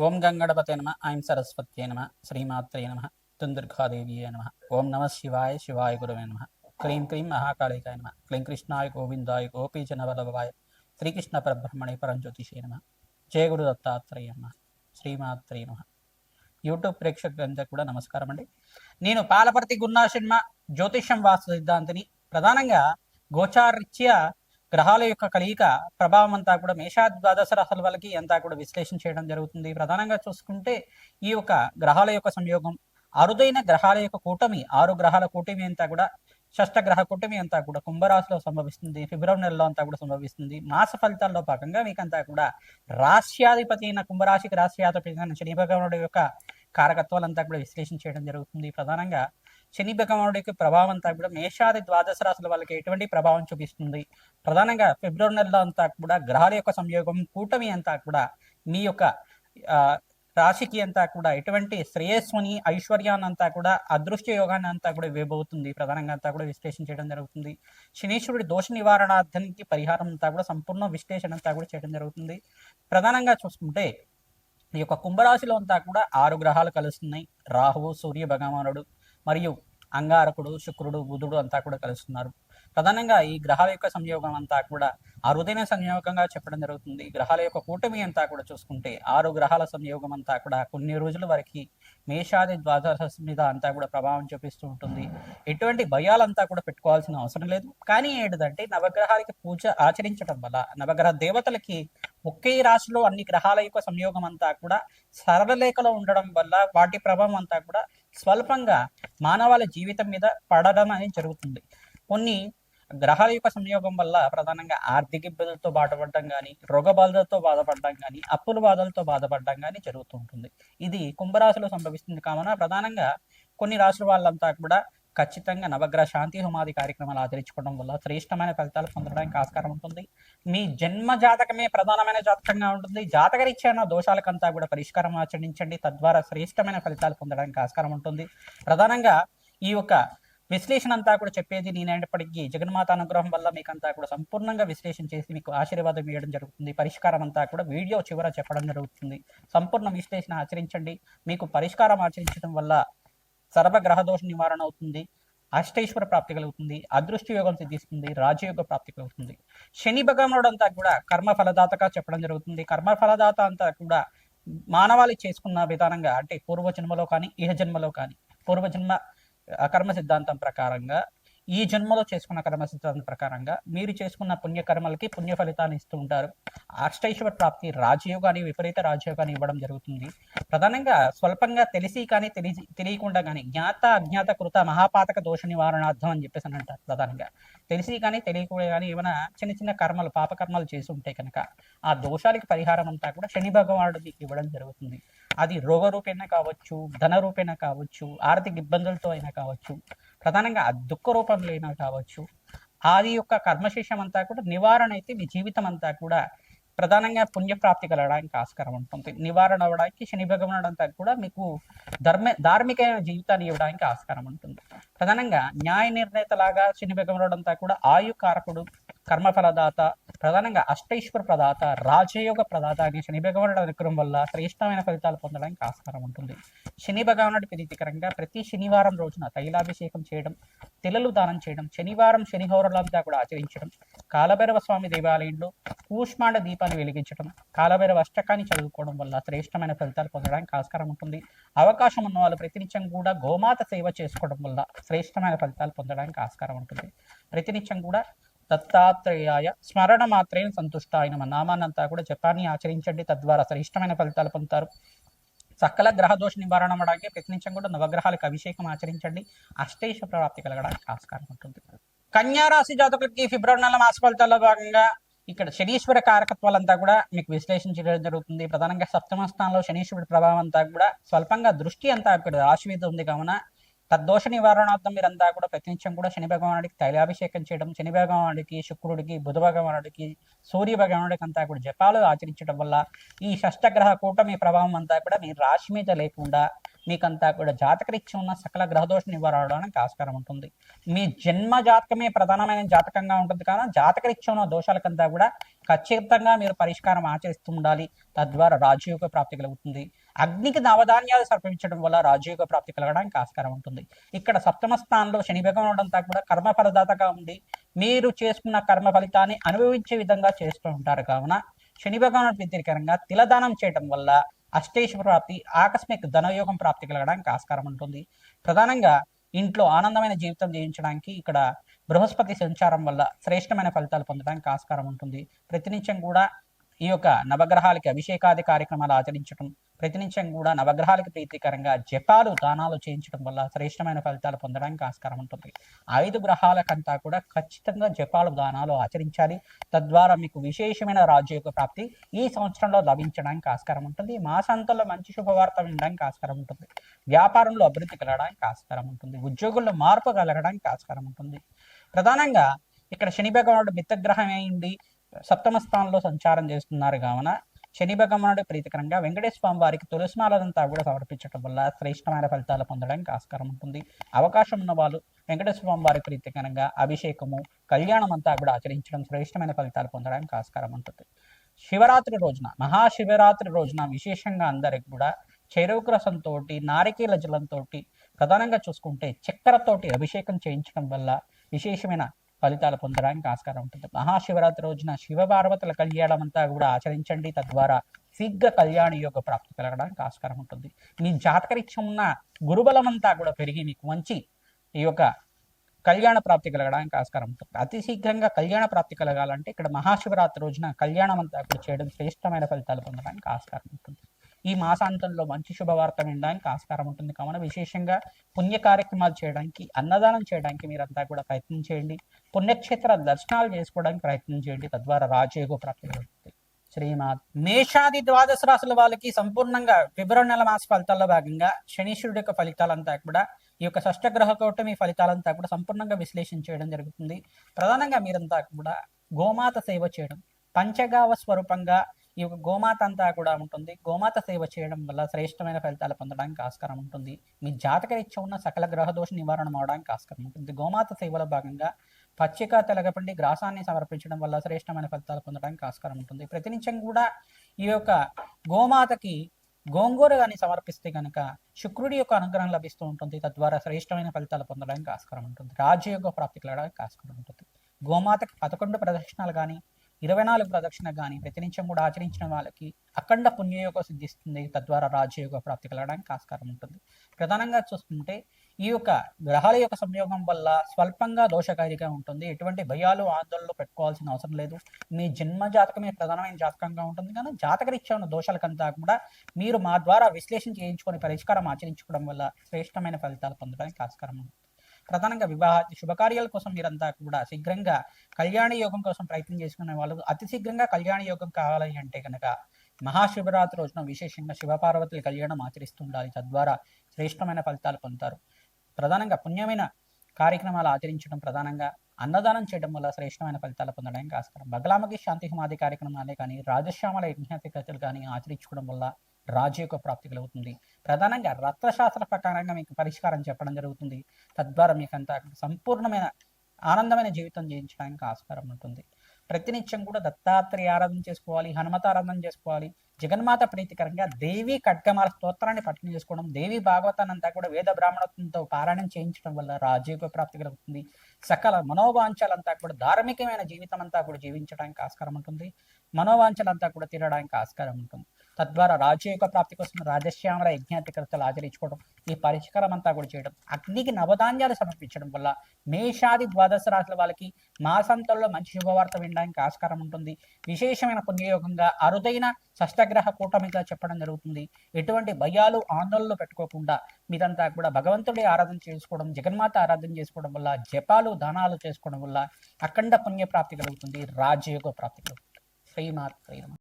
ఓం గంగణపతే నమ ఐం సరస్వత్యే నమ శ్రీమాత్రే నమ దుందుర్గాదేవ్యే నమ ఓం నమ శివాయ శివాయ గురవే నమ క్లీం క్లీం మహాకాళికాయ నమ క్లీం కృష్ణాయ గోవిందాయ గోపీజనవల్లభాయ శ్రీకృష్ణ పరబ్రహ్మణే పరంజ్యోతిషే నమ జయ గురు దత్తాత్రేయ నమ శ్రీమాత్రే నమ. యూట్యూబ్ ప్రేక్షకులందరికీ కూడా నమస్కారం అండి. నేను పాలపర్తి గున్నా సినిమా జ్యోతిష్యం వాస్తు సిద్ధాంతిని. ప్రధానంగా గోచారీత్యా గ్రహాల యొక్క కలయిక ప్రభావం అంతా కూడా మేషాద్వాదశ రాశుల వాళ్ళకి అంతా కూడా విశ్లేషణ చేయడం జరుగుతుంది. ప్రధానంగా చూసుకుంటే ఈ యొక్క గ్రహాల యొక్క సంయోగం, అరుదైన గ్రహాల యొక్క కూటమి, 6 గ్రహాల కూటమి అంతా కూడా షష్టగ్రహ కూటమి అంతా కూడా కుంభరాశిలో సంభవిస్తుంది. ఫిబ్రవరి నెలలో అంతా కూడా సంభవిస్తుంది. మాస ఫలితాల్లో భాగంగా మీకంతా కూడా రాశ్యాధిపతి అయిన కుంభరాశికి రాశ్యాధిపతి అయిన శని భగవానుడి యొక్క కారకత్వాలంతా కూడా విశ్లేషణ చేయడం జరుగుతుంది. ప్రధానంగా శని భగవానుడికి ప్రభావం అంతా కూడా మేషాది ద్వాదశ రాశుల వాళ్ళకి ఎటువంటి ప్రభావం చూపిస్తుంది. ప్రధానంగా ఫిబ్రవరి నెలలో అంతా కూడా గ్రహాల యొక్క సంయోగం కూటమి అంతా కూడా మీ యొక్క రాశికి అంతా కూడా ఎటువంటి శ్రేయస్సుని ఐశ్వర్యాన్ని అంతా కూడా అదృష్ట యోగాన్ని అంతా కూడా ఇవ్వబోతుంది. ప్రధానంగా అంతా కూడా విశ్లేషణ చేయడం జరుగుతుంది. శనీశ్వరుడి దోష నివారణార్థానికి పరిహారం అంతా కూడా సంపూర్ణ విశ్లేషణ అంతా కూడా చేయడం జరుగుతుంది. ప్రధానంగా చూసుకుంటే ఈ యొక్క కుంభరాశిలో అంతా కూడా 6 గ్రహాలు కలుస్తున్నాయి. రాహువు, సూర్య భగవానుడు మరియు అంగారకుడు, శుక్రుడు, బుధుడు అంతా కూడా కలుస్తున్నారు. ప్రధానంగా ఈ గ్రహాల యొక్క సంయోగం అంతా కూడా అరుదైన సంయోగంగా చెప్పడం జరుగుతుంది. గ్రహాల యొక్క కూటమి అంతా కూడా చూసుకుంటే 6 గ్రహాల సంయోగం అంతా కూడా కొన్ని రోజుల వరకు మేషాది ద్వాదశ మీద అంతా కూడా ప్రభావం చూపిస్తూ ఉంటుంది. ఎటువంటి భయాలంతా కూడా పెట్టుకోవాల్సిన అవసరం లేదు. కానీ ఏంటిదంటే నవగ్రహాలకి పూజ ఆచరించడం వల్ల, నవగ్రహ దేవతలకి ఒకే రాశిలో అన్ని గ్రహాల యొక్క సంయోగం అంతా కూడా సరళరేఖలో ఉండడం వల్ల వాటి ప్రభావం అంతా కూడా స్వల్పంగా మానవాళి జీవితం మీద పడడం అనేది జరుగుతుంది. కొన్ని గ్రహాల యొక్క సంయోగం వల్ల ప్రధానంగా ఆర్థిక ఇబ్బందులతో బాధపడడం కానీ, రోగ బాధలతో బాధపడడం కానీ, అప్పుల బాధలతో బాధపడడం కానీ జరుగుతూ ఉంటుంది. ఇది కుంభరాశిలో సంభవిస్తుంది. కావున ప్రధానంగా కొన్ని రాశుల వాళ్ళంతా కూడా ఖచ్చితంగా నవగ్రహ శాంతి హోమాది కార్యక్రమాలు ఆచరించుకోవడం వల్ల శ్రేష్టమైన ఫలితాలు పొందడానికి ఆస్కారం ఉంటుంది. మీ జన్మ జాతకమే ప్రధానమైన జాతకంగా ఉంటుంది. జాతకరీత్యా దోషాలకంతా కూడా పరిష్కారం ఆచరించండి. తద్వారా శ్రేష్టమైన ఫలితాలు పొందడానికి ఆస్కారం ఉంటుంది. ప్రధానంగా ఈ యొక్క విశ్లేషణ అంతా కూడా చెప్పేది నేనైనప్పటికీ జగన్మాత అనుగ్రహం వల్ల మీకంతా కూడా సంపూర్ణంగా విశ్లేషణ చేసి మీకు ఆశీర్వాదం ఇవ్వడం జరుగుతుంది. పరిష్కారం అంతా కూడా వీడియో చివర చెప్పడం జరుగుతుంది. సంపూర్ణ విశ్లేషణ ఆచరించండి. మీకు పరిష్కారం ఆచరించడం వల్ల సర్వగ్రహ దోష నివారణ అవుతుంది. అష్టైశ్వర ప్రాప్తి కలుగుతుంది. అదృష్ట యోగం సిద్ధిస్తుంది. రాజయోగ ప్రాప్తి కలుగుతుంది. శని భగవానుడు అంతా కూడా కర్మ ఫలదాతగా చెప్పడం జరుగుతుంది. కర్మ ఫలదాత అంతా కూడా మానవాళి చేసుకున్న విధానంగా అంటే పూర్వజన్మలో కానీ ఇహ జన్మలో కానీ పూర్వజన్మ కర్మ సిద్ధాంతం ప్రకారంగా ఈ జన్మలో చేసుకున్న కర్మ సిద్ధాంతం ప్రకారంగా మీరు చేసుకున్న పుణ్యకర్మలకి పుణ్య ఫలితాన్ని ఇస్తూ ఉంటారు. అష్టైశ్వర ప్రాప్తి, రాజయోగాన్ని, విపరీత రాజయోగాన్ని ఇవ్వడం జరుగుతుంది. ప్రధానంగా స్వల్పంగా తెలిసి కానీ తెలియకుండా కానీ జ్ఞాత అజ్ఞాత కృత మహాపాతక దోష నివారణార్థం అని చెప్పేసి అని అంటారు. ప్రధానంగా తెలిసి కానీ తెలియకుండా కానీ ఏమైనా చిన్న చిన్న కర్మలు పాపకర్మలు చేసి ఉంటే కనుక ఆ దోషాలకి పరిహారం అంతా కూడా శని భగవానుడికి ఇవ్వడం జరుగుతుంది. అది రోగ రూపేణ కావచ్చు, ధన రూపేణ కావచ్చు, ఆర్థిక ఇబ్బందులతో అయినా కావచ్చు, ప్రధానంగా దుఃఖ రూపంలో అయినా కావచ్చు. ఆది యొక్క కర్మశేషం అంతా కూడా నివారణ అయితే మీ జీవితం అంతా కూడా ప్రధానంగా పుణ్యప్రాప్తి కలగడానికి ఆస్కారం ఉంటుంది. నివారణ అవ్వడానికి శని భగవానుడు అంతా కూడా మీకు ధార్మికమైన జీవితాన్ని ఇవ్వడానికి ఆస్కారం ఉంటుంది. ప్రధానంగా న్యాయ నిర్ణేతలాగా శని భగవానుడు అంతా కూడా ఆయుకారకుడు, కర్మఫలదాత, ప్రధానంగా అష్టైశ్వర ప్రదాత, రాజయోగ ప్రదాత అనే శని భగవానుడి అనుగ్రహం వల్ల శ్రేష్టమైన ఫలితాలు పొందడానికి ఆస్కారం ఉంటుంది. శని భగవానుడి ప్రీతికరంగా ప్రతి శనివారం రోజున తైలాభిషేకం చేయడం, తెలలు దానం చేయడం, శనివారం శనిహోరలంతా కూడా ఆచరించడం, కాలభైరవ స్వామి దేవాలయంలో కూష్మాండ దీపాన్ని వెలిగించడం, కాలభైరవ అష్టకాన్ని చదువుకోవడం వల్ల శ్రేష్టమైన ఫలితాలు పొందడానికి ఆస్కారం ఉంటుంది. అవకాశం ఉన్న వాళ్ళు ప్రతినిత్యం కూడా గోమాత సేవ చేసుకోవడం వల్ల శ్రేష్టమైన ఫలితాలు పొందడానికి ఆస్కారం ఉంటుంది. ప్రతినిత్యం కూడా దత్తాత్రేయాయ స్మరణ మాత్రేణ సంతుష్ట అయిన నామాన్నంతా కూడా జపాన్ని ఆచరించండి. తద్వారా శ్రేష్టమైన ఫలితాలు పొందుతారు. సకల గ్రహ దోష నివారణ అవ్వడానికి ప్రయత్నించడం కూడా నవగ్రహాలకు అభిషేకం ఆచరించండి. అష్టైశ్వర ప్రాప్తి కలగడానికి ఆస్కారం ఉంటుంది. కన్యా రాశి జాతకులకి ఫిబ్రవరి నెల మాస ఫలితాల్లో భాగంగా ఇక్కడ శనీశ్వర కారకత్వాలంతా కూడా మీకు విశ్లేషించడం జరుగుతుంది. ప్రధానంగా సప్తమ స్థానంలో శనీశ్వరుడి ప్రభావం అంతా కూడా స్వల్పంగా దృష్టి అంతా ఇక్కడ రాశి మీద ఉంది. కావున తద్దోష నివారణార్థం మీరంతా కూడా ప్రతినిత్యం కూడా శని భగవానుడికి తైలాభిషేకం చేయడం, శని భగవానుడికి, శుక్రుడికి, బుధ భగవానుడికి, సూర్య భగవానుడికి అంతా కూడా జపాలు ఆచరించడం వల్ల ఈ షష్టగ్రహ కూటమి ప్రభావం అంతా కూడా మీ రాశి మీద లేకుండా మీకంతా కూడా జాతకరీత్యా ఉన్న సకల గ్రహదోష నివారణ అవడానికి ఆస్కారం ఉంటుంది. మీ జన్మ జాతకమే ప్రధానమైన జాతకంగా ఉంటుంది కానీ జాతకరీత్యా ఉన్న దోషాలకంతా కూడా ఖచ్చితంగా మీరు పరిష్కారం ఆచరిస్తూ ఉండాలి. తద్వారా రాజయోగ ప్రాప్తి కలుగుతుంది. అగ్నికి నవధాన్యాలు సమర్పించడం వల్ల రాజయోగ ప్రాప్తి కలగడానికి ఆస్కారం ఉంటుంది. ఇక్కడ సప్తమ స్థానంలో శని భగవానుడు అంతా కూడా కర్మఫలదాతగా ఉండి మీరు చేసుకున్న కర్మ ఫలితాన్ని అనుభవించే విధంగా చేస్తూ ఉంటారు. కావున శని భగవానుడు వ్యతిరేకంగా తిలదానం చేయడం వల్ల అష్టేశ్వర ప్రాప్తి, ఆకస్మిక ధనయోగం ప్రాప్తి కలగడానికి ఆస్కారం ఉంటుంది. ప్రధానంగా ఇంట్లో ఆనందమైన జీవితం జీవించడానికి ఇక్కడ బృహస్పతి సంచారం వల్ల శ్రేష్టమైన ఫలితాలు పొందడానికి ఆస్కారం ఉంటుంది. ప్రతినిత్యం కూడా ఈ యొక్క నవగ్రహాలకి అభిషేకాది కార్యక్రమాలు ఆచరించడం, ప్రతినిత్యం కూడా నవగ్రహాలకు ప్రీతికరంగా జపాలు దానాలు చేయించడం వల్ల శ్రేష్టమైన ఫలితాలు పొందడానికి ఆస్కారం ఉంటుంది. 5 గ్రహాలకంతా కూడా ఖచ్చితంగా జపాలు దానాలు ఆచరించాలి. తద్వారా మీకు విశేషమైన రాజయోగ ప్రాప్తి ఈ సంవత్సరంలో లభించడానికి ఆస్కారం ఉంటుంది. మాసాంతంలో మంచి శుభవార్త వినడానికి ఆస్కారం ఉంటుంది. వ్యాపారంలో అభివృద్ధి కలగడానికి ఆస్కారం ఉంటుంది. ఉద్యోగుల్లో మార్పు కలగడానికి ఆస్కారం ఉంటుంది. ప్రధానంగా ఇక్కడ శని భగవానుడు మిత్రగ్రహం అయింది సప్తమ స్థానంలో సంచారం చేస్తున్నారు. కావున శని భగవానుడి ప్రీతికరంగా వెంకటేశ్వర స్వామి వారికి తులసిమాలంతా కూడా సమర్పించడం వల్ల శ్రేష్టమైన ఫలితాలు పొందడానికి ఆస్కారం ఉంటుంది. అవకాశం ఉన్న వాళ్ళు వెంకటేశ్వర స్వామి వారికి ప్రీతికరంగా అభిషేకము, కళ్యాణం అంతా కూడా ఆచరించడం శ్రేష్టమైన ఫలితాలు పొందడానికి ఆస్కారం ఉంటుంది. శివరాత్రి రోజున, మహాశివరాత్రి రోజున విశేషంగా అందరికి కూడా చెరుకు రసంతో, నారికేల జలంతో, ప్రధానంగా చూసుకుంటే చక్కెరతోటి అభిషేకం చేయించడం వల్ల విశేషమైన ఫలితాలు పొందడానికి ఆస్కారం ఉంటుంది. మహాశివరాత్రి రోజున శివపార్వతుల కళ్యాణం అంతా కూడా ఆచరించండి. తద్వారా శీఘ్ర కళ్యాణ యోగ ప్రాప్తి కలగడానికి ఆస్కారం ఉంటుంది. మీ జాతకరీత్యం ఉన్న గురుబలం అంతా కూడా పెరిగి మీకు మంచి ఈ యొక్క కళ్యాణ ప్రాప్తి కలగడానికి ఆస్కారం ఉంటుంది. అతి శీఘ్రంగా కళ్యాణ ప్రాప్తి కలగాలంటే ఇక్కడ మహాశివరాత్రి రోజున కళ్యాణం అంతా కూడా చేయడం శ్రేష్టమైన ఫలితాలు పొందడానికి ఆస్కారం ఉంటుంది. ఈ మాసాంతంలో మంచి శుభవార్త వినడానికి ఆస్కారం ఉంటుంది. కావున విశేషంగా పుణ్య కార్యక్రమాలు చేయడానికి, అన్నదానం చేయడానికి మీరంతా కూడా ప్రయత్నం చేయండి. పుణ్యక్షేత్ర దర్శనాలు చేసుకోవడానికి ప్రయత్నం చేయండి. తద్వారా రాజయోగ ప్రాప్తి కలుగుతుంది. శ్రీమాత్. మేషాది ద్వాదశ రాశుల వాళ్ళకి సంపూర్ణంగా ఫిబ్రవరి నెల మాస ఫలితాల్లో భాగంగా శనీశ్వరుడి యొక్క ఫలితాలంతా కూడా ఈ యొక్క షష్టగ్రహ కూటమి ఫలితాలంతా కూడా సంపూర్ణంగా విశ్లేషణ చేయడం జరుగుతుంది. ప్రధానంగా మీరంతా కూడా గోమాత సేవ చేయడం, పంచగావ స్వరూపంగా ఈ యొక్క గోమాత అంతా కూడా ఉంటుంది. గోమాత సేవ చేయడం వల్ల శ్రేష్టమైన ఫలితాలు పొందడానికి ఆస్కారం ఉంటుంది. మీ జాతకరీత్యా ఉన్న సకల గ్రహదోష నివారణ అవడానికి ఆస్కారం ఉంటుంది. గోమాత సేవలో భాగంగా పచ్చిక తెలగపండి గ్రాసాన్ని సమర్పించడం వల్ల శ్రేష్టమైన ఫలితాలు పొందడానికి ఆస్కారం ఉంటుంది. ప్రతినిత్యం కూడా ఈ యొక్క గోమాతకి గోంగూర కానీ సమర్పిస్తే కనుక శుక్రుడి యొక్క అనుగ్రహం లభిస్తూ ఉంటుంది. తద్వారా శ్రేష్టమైన ఫలితాలు పొందడానికి ఆస్కారం ఉంటుంది. రాజయోగ ప్రాప్తి కలగడానికి ఆస్కారం ఉంటుంది. గోమాతకి 11 ప్రదక్షిణాలు కానీ 24 ప్రదక్షిణ కానీ ప్రతినిత్యం కూడా ఆచరించిన వాళ్ళకి అఖండ పుణ్యయోగం సిద్ధిస్తుంది. తద్వారా రాజయోగ ప్రాప్తి కలగడానికి ఆస్కారం ఉంటుంది. ప్రధానంగా చూసుకుంటే ఈ యొక్క గ్రహాల యొక్క సంయోగం వల్ల స్వల్పంగా దోషకారిగా ఉంటుంది. ఎటువంటి భయాలు ఆందోళనలు పెట్టుకోవాల్సిన అవసరం లేదు. మీ జన్మ జాతకమే ప్రధానమైన జాతకంగా ఉంటుంది. కానీ జాతకరీత్యా ఉన్న దోషాలకంతా కూడా మీరు మా ద్వారా విశ్లేషణ చేయించుకొని పరిష్కారం ఆచరించుకోవడం వల్ల శ్రేష్టమైన ఫలితాలు పొందడానికి ఆస్కారం ఉంటుంది. ప్రధానంగా వివాహ శుభకార్యాల కోసం మీరంతా కూడా శీఘ్రంగా కళ్యాణ యోగం కోసం ప్రయత్నం చేసుకునే వాళ్ళు అతి శీఘ్రంగా కళ్యాణ యోగం కావాలి అంటే కనుక మహాశివరాత్రి రోజున విశేషంగా శివపార్వతుల కళ్యాణం ఆచరిస్తుండాలి. తద్వారా శ్రేష్టమైన ఫలితాలు పొందుతారు. ప్రధానంగా పుణ్యమైన కార్యక్రమాలు ఆచరించడం, ప్రధానంగా అన్నదానం చేయడం వల్ల శ్రేష్టమైన ఫలితాలు పొందడానికి ఆస్కారం. బగలామకి శాంతి హుమాది కార్యక్రమాలే కానీ రాజశ్యామల యజ్ఞాతికతలు కానీ ఆచరించుకోవడం వల్ల రాజయోగ ప్రాప్తి కలుగుతుంది. ప్రధానంగా రత్నశాస్త్ర ప్రకారంగా మీకు పరిష్కారం చెప్పడం జరుగుతుంది. తద్వారా మీకంతా సంపూర్ణమైన ఆనందమైన జీవితం జీవించడానికి ఆస్కారం ఉంటుంది. ప్రతినిత్యం కూడా దత్తాత్రేయ ఆరాధన చేసుకోవాలి, హనుమత ఆరాధన చేసుకోవాలి. జగన్మాత ప్రీతికరంగా దేవి ఖడ్గమాల స్తోత్రాన్ని పఠనం చేసుకోవడం, దేవి భాగవతాన్ని అంతా కూడా వేద బ్రాహ్మణత్వంతో పారాయణం చేయించడం వల్ల రాజయోగ ప్రాప్తి కలుగుతుంది. సకల మనోవాంఛలంతా కూడా ధార్మికమైన జీవితం అంతా కూడా జీవించడానికి ఆస్కారం ఉంటుంది. మనోవాంఛలంతా కూడా తీరడానికి ఆస్కారం ఉంటుంది. తద్వారా రాజయోగ ప్రాప్తి కోసం రాజశ్యామల యజ్ఞాతికతలు ఆచరించుకోవడం, ఈ పరిష్కారం అంతా కూడా చేయడం, అగ్నికి నవధాన్యాలు సమర్పించడం వల్ల మేషాది ద్వాదశ రాశుల వాళ్ళకి మాసాంతంలో మంచి శుభవార్త వినడానికి ఆస్కారం ఉంటుంది. విశేషమైన పుణ్యయోగంగా అరుదైన షష్టగ్రహ కూటమిగా చెప్పడం జరుగుతుంది. ఎటువంటి భయాలు ఆందోళనలు పెట్టుకోకుండా మీరంతా కూడా భగవంతుడి ఆరాధన చేసుకోవడం, జగన్మాత ఆరాధన చేసుకోవడం వల్ల, జపాలు దానాలు చేసుకోవడం వల్ల అఖండ పుణ్య ప్రాప్తి కలుగుతుంది. రాజయోగ ప్రాప్తి కలుగుతుంది. శ్రీమాత్రే నమః.